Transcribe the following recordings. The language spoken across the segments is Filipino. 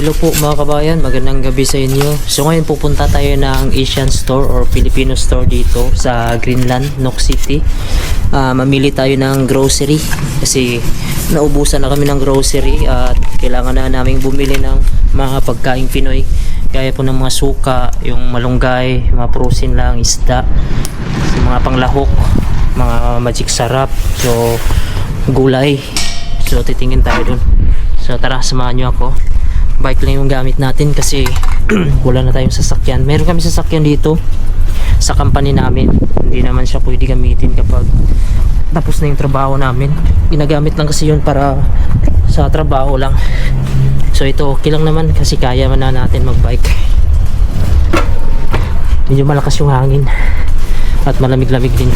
Hello po mga kabayan, magandang gabi sa inyo. So ngayon pupunta tayo ng Asian store or Filipino store dito sa Greenland, Nook City. Mamili tayo ng grocery kasi naubusan na kami ng grocery at kailangan na namin bumili ng mga pagkaing Pinoy. Gaya po ng mga suka, yung malunggay, mga protein lang, isda, mga panglahok, mga magic sarap, so gulay. So titingin tayo dun. So tara, samahan nyo ako. Bike lang yung gamit natin kasi wala na tayong sasakyan. Meron kami sasakyan dito sa company namin. Hindi naman siya pwede gamitin kapag tapos na yung trabaho namin. Ginagamit lang kasi yun para sa trabaho lang. So ito okay lang naman kasi kaya man na natin magbike. Medyo malakas yung hangin at malamig-lamig din.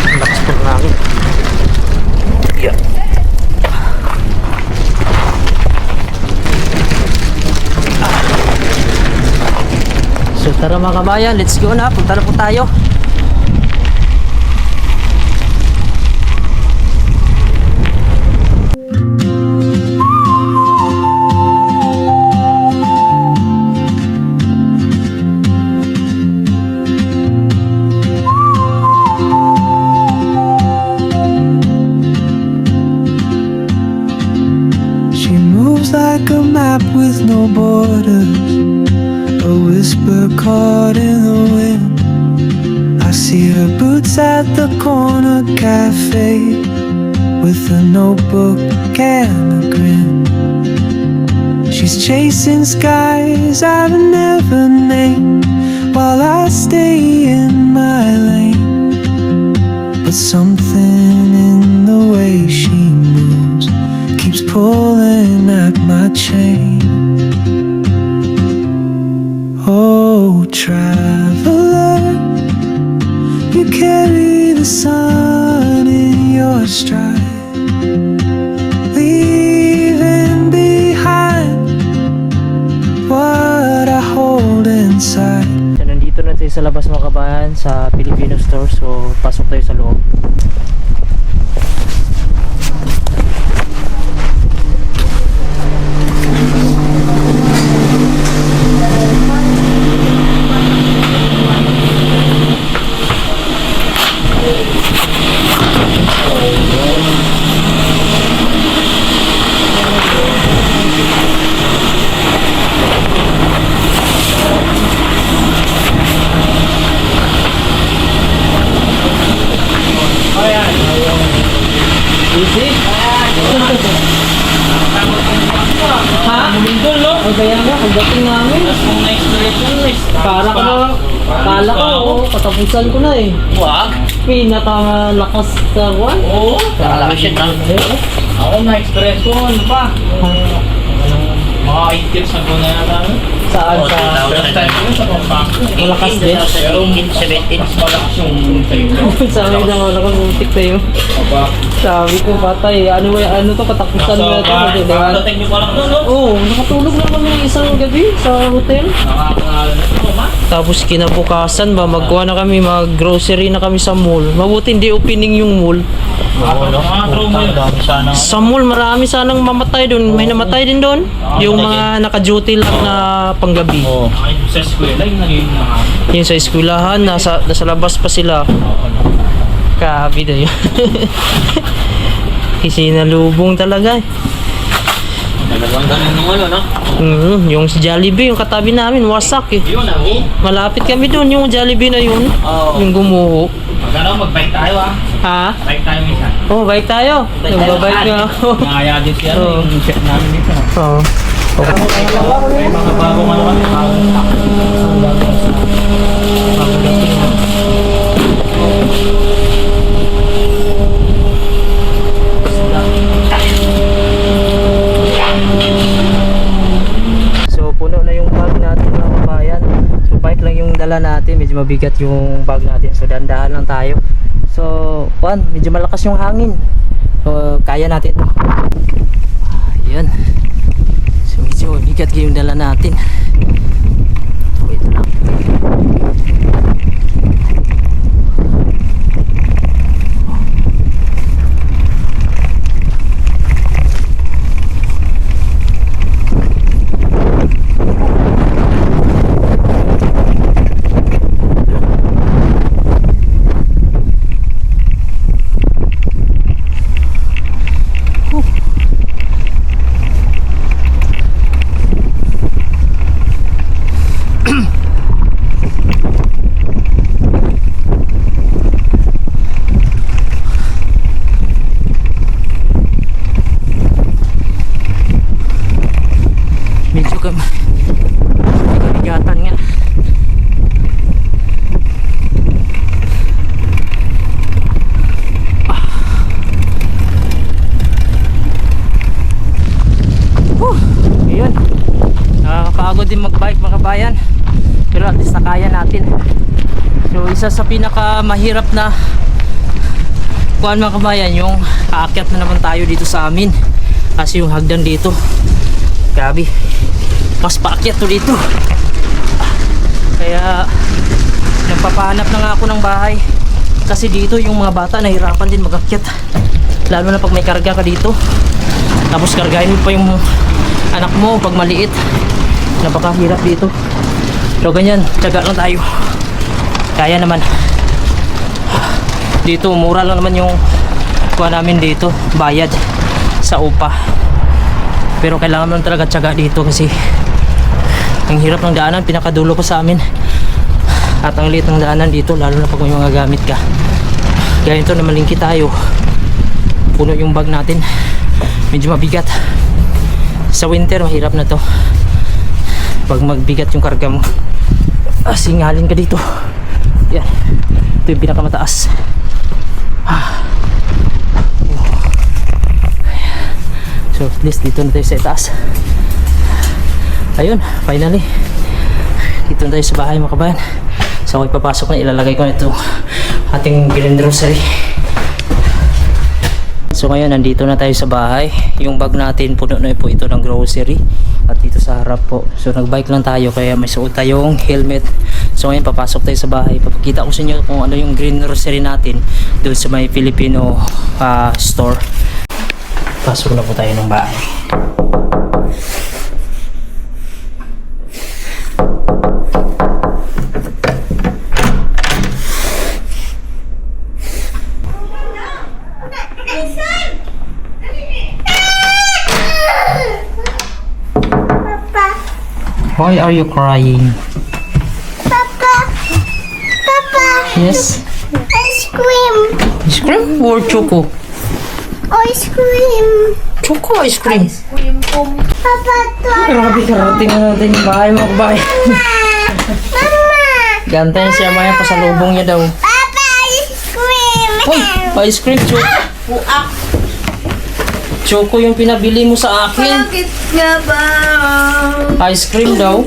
Malakas po ng hangin. Yeah. So tara mga kabayan, let's go na. Punta na po tayo. She moves like a map with no borders, a whisper caught in the wind. I see her boots at the corner cafe with a notebook and a grin. She's chasing skies I've never named while I stay in my lane. But something in the way she moves keeps pulling at my chain. Oh, traveler, you carry the sun in your stride, leaving behind what I hold inside. So nandito na tayo sa labas mga kabayan sa Filipino store. So pasok tayo sa loob. Easy? Ha? Mumindol, no? O kaya nga, pagdating namin. Para ko na, kala ko, katapusan ko na eh. Wag. Pinakalakas sa one. Oo. Nakalakas siya na. Ako na-express ko. Ano pa? Mga 8 years ago na yata. Saan sa... First time ko sa Pampanga. Malakas din. Pero 17. Mas malakas yung tayo. Sabi na malakas muntik na yun. Sabi ko, patay. Ano to, katapusan na ito. Nakatating nyo pa lang doon, no? Oo, nakatulog na kami ng isang gabi sa hotel. Nakakaano na ito, ma? Tapos kinabukasan ba, magkuha na kami, mag-grocery na kami sa mall. Mabuti hindi opening yung mall. Sa mall, marami sanang mamatay doon. May namatay din doon. Yung mga naka-duty lang na panggabi. Sa eskwela, yung naging Yung sa eskwelahan, nasa labas pa sila. Grabe na yun. Isinalubong talaga eh. Talagang ganun nung ano, no? Yung si Jollibee, yung katabi namin, wasak eh. Yun, Malapit kami doon, yung Jollibee na yun. Oo. Yung gumuho. Magkano, mag-bike tayo, ah. Ha? Bike tayo minsan. Oh, bike tayo. Nagbabike nga ako. Kaya din siya, Oo. yung chef namin dito. Oo. May mga bagong ano kami, So puno na yung bag natin mga kabayan. So bike lang yung dala natin, medyo mabigat yung bag natin. So dandahan lang tayo. So medyo malakas yung hangin. So kaya natin. Ayun. So medyo mabigat yung dala natin. Wait lang. kabigatan nga. Ayun, nakakapagod din magbike mga kabayan, pero at least nakaya natin. So isa sa pinaka mahirap na kuan mga kabayan, yung aakyat na naman tayo dito sa amin kasi yung hagdan dito, grabe, mas paakyat to dito. Kaya nagpapahanap na nga ako ng bahay kasi dito yung mga bata nahirapan din magakyat, lalo na pag may karga ka dito, tapos kargahin mo pa yung anak mo pag maliit, napakahirap dito. So ganyan, tiyaga lang tayo, kaya naman. Dito mura lang naman yung kuha namin dito, bayad sa upa, pero kailangan mo talaga tiyaga dito kasi ang hirap ng daanan, pinakadulo pa sa amin, at ang liit ng daanan dito, lalo na pag may mga gamit ka. Kaya ito na malingki tayo, puno yung bag natin, medyo mabigat. Sa winter mahirap na to pag magbigat yung karga mo, singalin ka dito. Yan, ito yung pinakamataas. So at least dito na tayo sa itaas. Ayun, finally dito na tayo sa bahay mga kabayan. So ako ipapasok na, ilalagay ko na ito ating green grocery. So ngayon nandito na tayo sa bahay. Yung bag natin puno na po ito ng grocery, at dito sa harap po. So nagbike lang tayo kaya may suot tayong helmet. So ngayon papasok tayo sa bahay. Papakita ko sa inyo kung ano yung green grocery natin doon sa may Filipino store. Pasok na po tayo ng bahay. Why are you crying? Papa! Papa! Yes? Ice cream! Ice cream or choco? Ice cream! Choco ice cream. Papa, to! Grabe, karating na natin yung bahay mga kabahay. Mama! Gantayin siya Maya, pasalubong niya daw. Papa, ice cream! Uy, ice cream, choco. Choco yung pinabili mo sa akin. Bakit nga ba? Ice cream daw.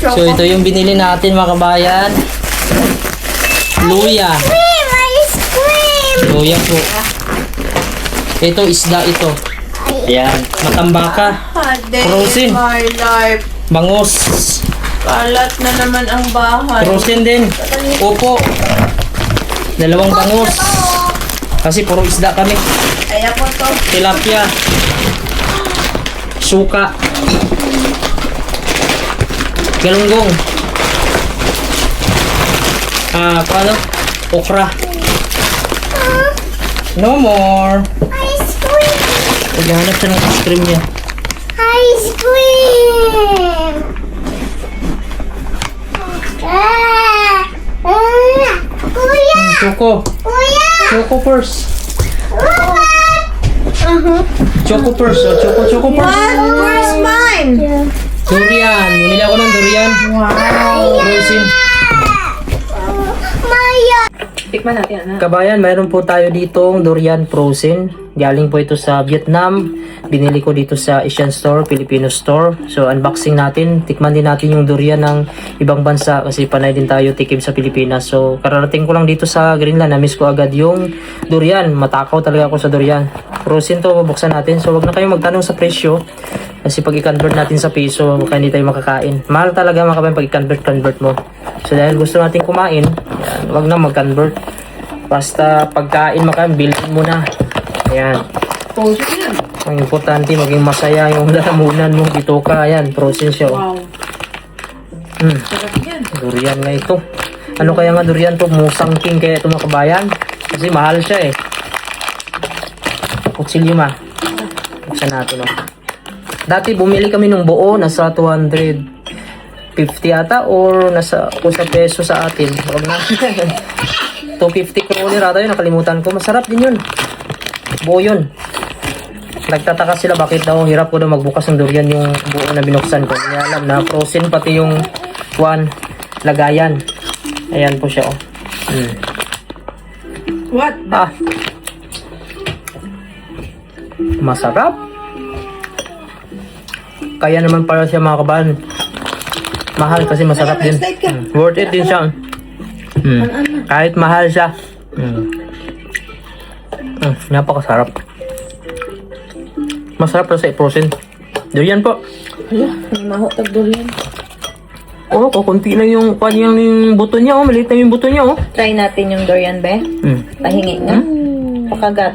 So ito yung binili natin mga kabayan. Luya. Cream! Ice cream! Luya po. Ito isda ito. Ayan, matambaka. Frozen. My life. Bangus. Kalat na naman ang bahay. Frozen din. Opo. Dalawang bangus. Kasi puro isda kami. Ay, ako to. Tilapia. Suka. Galunggong. Paano? Okra. No more. Ice cream! Maghanap siya ng ice cream niya. Ice cream! Kuya! Choco. Kuya! Choco first. Papa! Choco first. Oh, choco first. Where's mine? Durian. Bumili ako ng durian. Frozen. Maya! Tikman natin, anak. Kabayan, mayroon po tayo ditong durian frozen. Galing po ito sa Vietnam. Binili ko dito sa Asian Store, Filipino Store. So unboxing natin. Tikman din natin yung durian ng ibang bansa kasi panay din tayo tikim sa Pilipinas. So kararating ko lang dito sa Greenland. Na-miss ko agad yung durian. Matakaw talaga ako sa durian. Frozen to, bubuksan natin. So wag na kayong magtanong sa presyo. Kasi pag i-convert natin sa piso, baka hindi tayo makakain. Mahal talaga mga kabayan pag i-convert mo. So dahil gusto natin kumain, yan, wag na mag-convert. Basta pagkain makain, bilhin mo na. Ayan. Ang importante, maging masaya yung lalamunan mo. Dito ka, ayan, frozen siya. Wow. Sarap yan. Durian na ito. Ano kaya nga durian to? Musang king kaya ito mga kabayan? Kasi mahal siya eh. Kutsilyo ma. Buksan natin oh. Dati bumili kami ng buo, nasa 250 ata or nasa sa peso sa atin. Wag na. 250 kroner ata yun, nakalimutan ko. Masarap din yun. Buo yun. Nagtataka sila bakit daw hirap ko daw magbukas ng durian yung buo na binuksan ko. Hindi alam na frozen pati yung lagayan. Ayan po siya oh. What? Ah. Masarap. Kaya naman para siya mga kabahan. Mahal kasi masarap din. Worth it din siya. Kahit mahal siya. Napakasarap. Masarap na sa i-frozen. Durian po. Hala, may mahutag durian. Oh, kukunti lang yung kanyang buto niya. Oh, maliit na yung buto niya. Oh. Try natin yung durian, be. Tahingi nga. Pakagat.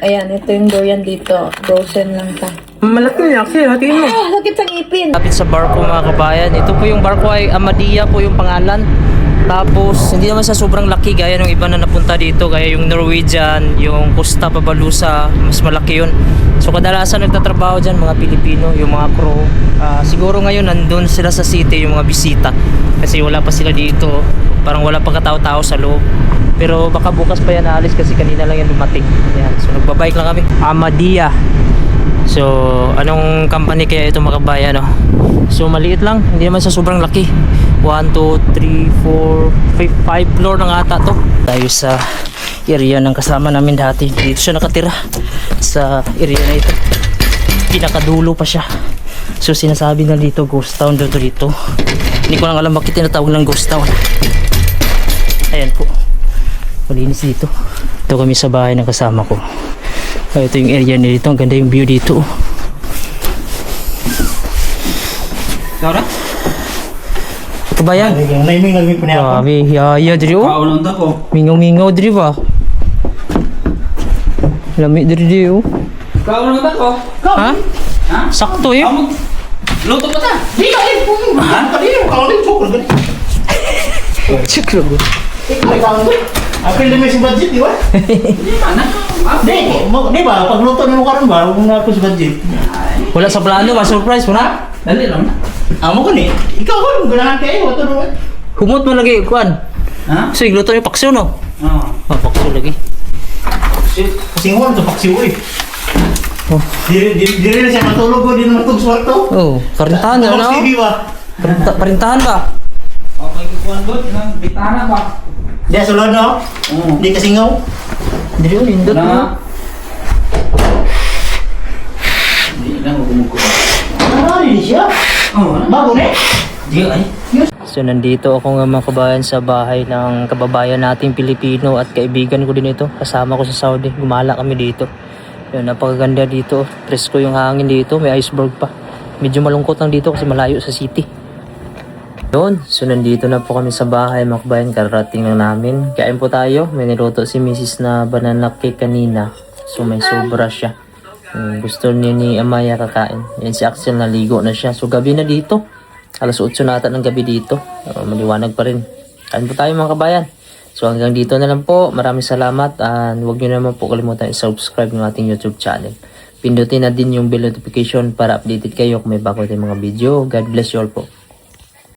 Ayan, ito yung durian dito. Frozen lang ta. Malaki niya. Kasi hatiin mo. Ah, lagit sa ngipin. Lapit sa barko mga kabayan. Ito po yung barko ay Amadia po yung pangalan. Tapos hindi naman sa sobrang laki gaya ng iba na napunta dito. Gaya yung Norwegian, yung Costa Babalusa, mas malaki yun. So kadalasan nagtatrabaho dyan mga Pilipino, yung mga crew. Siguro ngayon nandun sila sa city yung mga bisita. Kasi wala pa sila dito. Parang wala pa katao-tao sa loob. Pero baka bukas pa yan naalis kasi kanina lang yan dumating. Yan. So nagbabike lang kami. Amadia. So, anong company kaya ito mga kabayan, no? So, maliit lang. Hindi naman sa sobrang laki. 1, 2, 3, 4, 5 floor na nga ata to. Tayo sa area ng kasama namin dati. Dito siya nakatira. Sa area na ito. Pinakadulo pa siya. So, sinasabi na dito, ghost town daw to dito. Hindi ko lang alam bakit tinatawag ng ghost town. Ayan po. Malinis dito. Ito kami sa bahay ng kasama ko. Ito yung area nito. Ang ganda yung view dito. Kara? Ito ba yan? Naiming lagi po niya ako. Grabe, yaya diri oh. Kaulang ko. Mingaw-mingaw diri ba? Lami diri oh. Kaulang ko. Ha? Sakto eh. Luto pa ta. Di ka rin po. Ha? Pati yung kaulang chokol. Chukro. Ikaw kaulang. Apil din may si budget, di ba? Di ba na? Di ba? Pagluto na mo karon ba? Huwag na ako si budget. Wala sa plano ba? Surprise mo na? Dali lang na. Amo ko ni. Ikaw ko nung ganahan kayo. Ito naman. Humot mo lagi kuan. Ha? So igluto yung paksyo no? Oo. Paksyo lagi. Kasing ko ito paksiw eh. Oh. Di rin siya matulog ko. Di naman itong swarto. Oh, karintahan na no? TV ba? Parintahan ba? Okay, kukuhan doon. Bitana ba? Di sulod no? Di kasingaw. Diri oh, lindot mo. Di lang gumuko. Hindi siya? Oo. Bago na? Di ay. So nandito ako nga mga kabayan sa bahay ng kababayan nating Pilipino at kaibigan ko din ito. Kasama ko sa Saudi. Gumala kami dito. Yun, napakaganda dito. Presko yung hangin dito. May iceberg pa. Medyo malungkot lang dito kasi malayo sa city. Yun. So nandito na po kami sa bahay mga kabayan. Karating lang namin. Kain po tayo. May niluto si Mrs. na banana cake kanina. So may sobra siya. Gusto ni Amaya kakain. Yan si Axel naligo na siya. So gabi na dito. Alas 8 na ata ng gabi dito. Maliwanag pa rin. Kain po tayo mga kabayan. So hanggang dito na lang po. Maraming salamat. And huwag nyo naman po kalimutan i-subscribe ng ating YouTube channel. Pindutin na din yung bell notification para updated kayo kung may bago tayong mga video. God bless you all po.